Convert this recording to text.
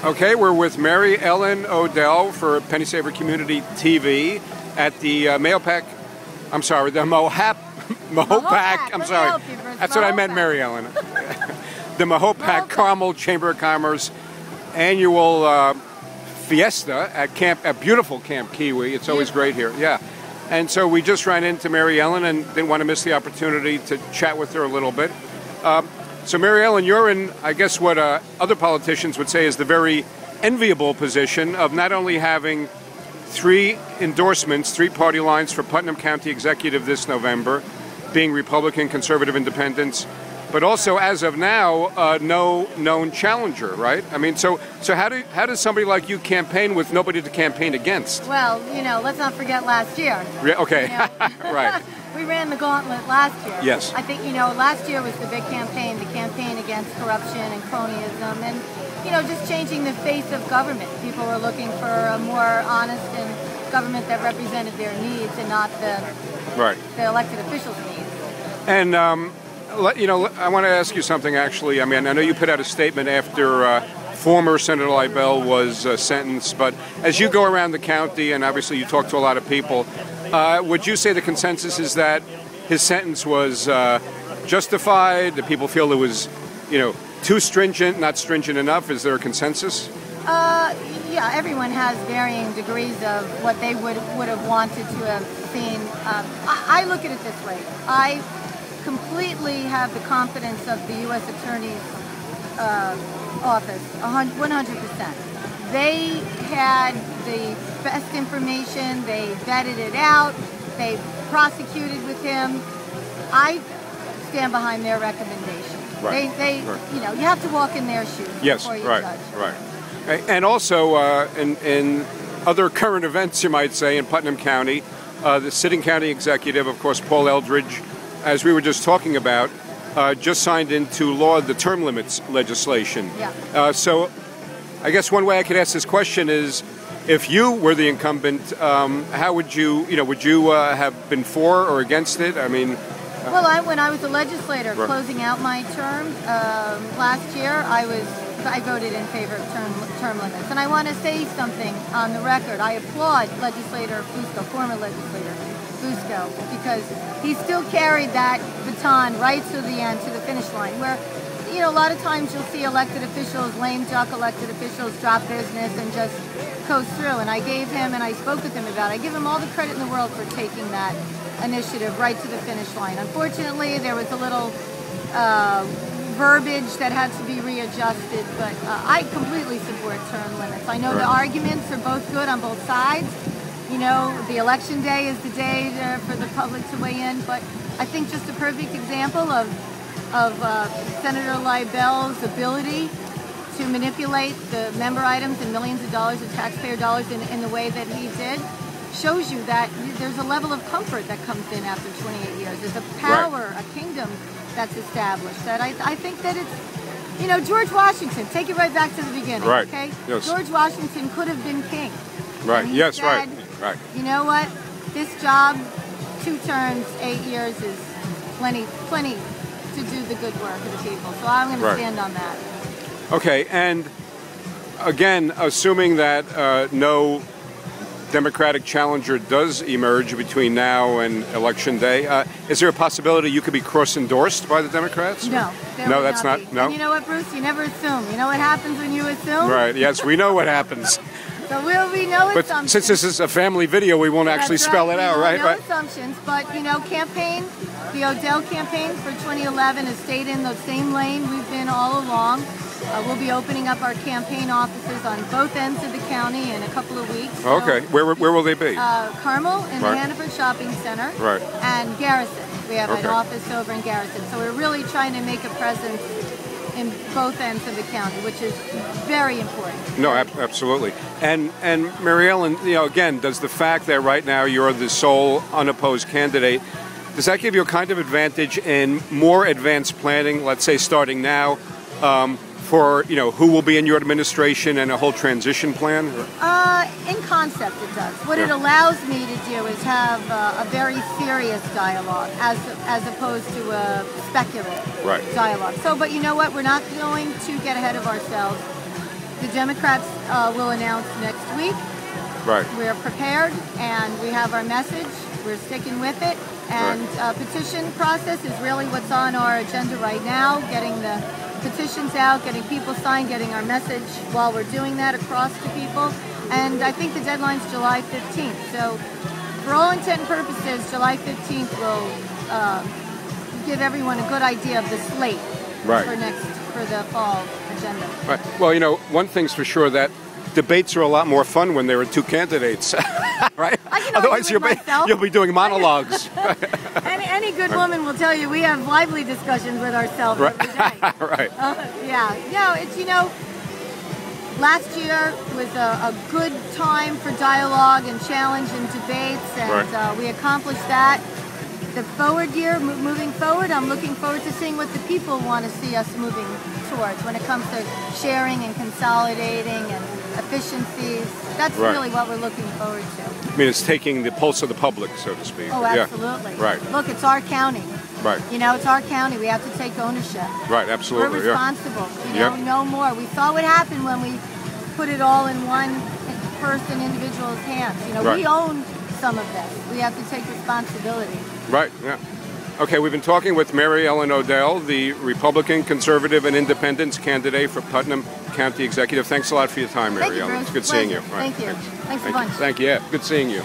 Okay, we're with Mary Ellen Odell for Penny Saver Community TV at the Mahopac. I'm sorry, the Mahopac. I'm sorry. That's what I meant, Mary Ellen. The Mahopac Carmel Chamber of Commerce annual Fiesta at beautiful Camp Kiwi. It's always great here. Yeah. And so we just ran into Mary Ellen and didn't want to miss the opportunity to chat with her a little bit. So Mary Ellen, you're in, I guess, what other politicians would say is the very enviable position of not only having 3 endorsements, 3 party lines for Putnam County Executive this November, being Republican, Conservative, Independents, but also, as of now, no known challenger, right? I mean, so how does somebody like you campaign with nobody to campaign against? Well, let's not forget last year. Okay, right. We ran the gauntlet last year. Yes. I think, last year was the big campaign, the campaign against corruption and cronyism and, just changing the face of government. People were looking for a more honest and government that represented their needs and not the elected officials' needs. And, I want to ask you something, actually. I mean, I know you put out a statement after former Senator Leibel was sentenced, but as you go around the county, and obviously you talk to a lot of people, would you say the consensus is that his sentence was justified, that people feel it was, too stringent, not stringent enough? Is there a consensus? Yeah, everyone has varying degrees of what they would have wanted to have seen. I look at it this way. I completely have the confidence of the U.S. Attorney's office, 100%. They had the best information, they vetted it out, they prosecuted with him. I stand behind their recommendation. Right. You have to walk in their shoes before you judge. Right. And also, in other current events, you might say, in Putnam County, the sitting county executive, of course, Paul Eldridge, as we were just talking about, just signed into law the term limits legislation. Yeah. So I guess one way I could ask this question is, if you were the incumbent, how would you, would you have been for or against it? I mean... Well, when I was a legislator closing out my term last year, I voted in favor of term limits. And I want to say something on the record. I applaud legislator Fusco, former legislator Fusco, because he still carried that baton right to the end, to the finish line, where, a lot of times you'll see elected officials, lame duck elected officials, drop business and just coast through. And I gave him, and I spoke with him about it, I give him all the credit in the world for taking that initiative right to the finish line. Unfortunately, there was a little verbiage that had to be readjusted, but I completely support term limits. I know the arguments are both good on both sides. The election day is the day for the public to weigh in, but I think just a perfect example of Senator Leibel's ability to manipulate the member items and millions of dollars of taxpayer dollars in the way that he did shows you that there's a level of comfort that comes in after 28 years. There's a power, a kingdom that's established. That I think that it's, George Washington, take it right back to the beginning, okay? Yes. George Washington could have been king. Right, yes, said, right. You know what? This job, 2 terms, 8 years is plenty to do the good work of the people. So I'm going to stand on that. Okay, and again, assuming that no Democratic challenger does emerge between now and Election Day, is there a possibility you could be cross-endorsed by the Democrats? No. No, that's not. No. And you know what, Bruce? You never assume. You know what happens when you assume? Right. Yes, we know what happens. So we'll be no assumptions. But since this is a family video, we won't actually spell it out, right? No assumptions. But campaign, the Odell campaign for 2011 has stayed in the same lane we've been all along. We'll be opening up our campaign offices on both ends of the county in a couple of weeks. So, okay. Where will they be? Carmel in the Hannaford Shopping Center. Right. And Garrison. We have an office over in Garrison. So we're really trying to make a presence in both ends of the county, which is very important. No, absolutely. And Mary Ellen, again, does the fact that right now you're the sole unopposed candidate, does that give you a kind of advantage in more advanced planning, let's say starting now, for who will be in your administration and a whole transition plan? In concept, it does. What it allows me to do is have a very serious dialogue, as opposed to a speculative dialogue. So, but you know what? We're not going to get ahead of ourselves. The Democrats will announce next week. Right. We're prepared, and we have our message. We're sticking with it. And petition process is really what's on our agenda right now, getting the petitions out, getting people signed, getting our message while we're doing that across to people. And I think the deadline's July 15th. So for all intent and purposes, July 15th will give everyone a good idea of the slate for the fall agenda. Right. Well, you know, one thing's for sure, that debates are a lot more fun when there are two candidates, right? Otherwise, you'll be doing monologues. Any good woman will tell you we have lively discussions with ourselves every day. Right. Yeah. No, it's, you know, last year was a good time for dialogue and challenge and debates, and we accomplished that. The forward year, moving forward, I'm looking forward to seeing what the people want to see us moving towards when it comes to sharing and consolidating and efficiencies. That's really what we're looking forward to. I mean, it's taking the pulse of the public, so to speak. Oh, absolutely. Yeah. Right. Look, it's our county. Right. You know, it's our county. We have to take ownership. Right, absolutely. We're responsible. You know, no more. We saw what happened when we put it all in one person, individual's hands. You know, we own some of this. We have to take responsibility. Right, yeah. Okay, we've been talking with Mary Ellen Odell, the Republican, Conservative, and Independent candidate for Putnam County Executive. Thanks a lot for your time, Mary Ellen. It's good seeing you. Thank you. Thanks a bunch. Thank you. Yeah, good seeing you.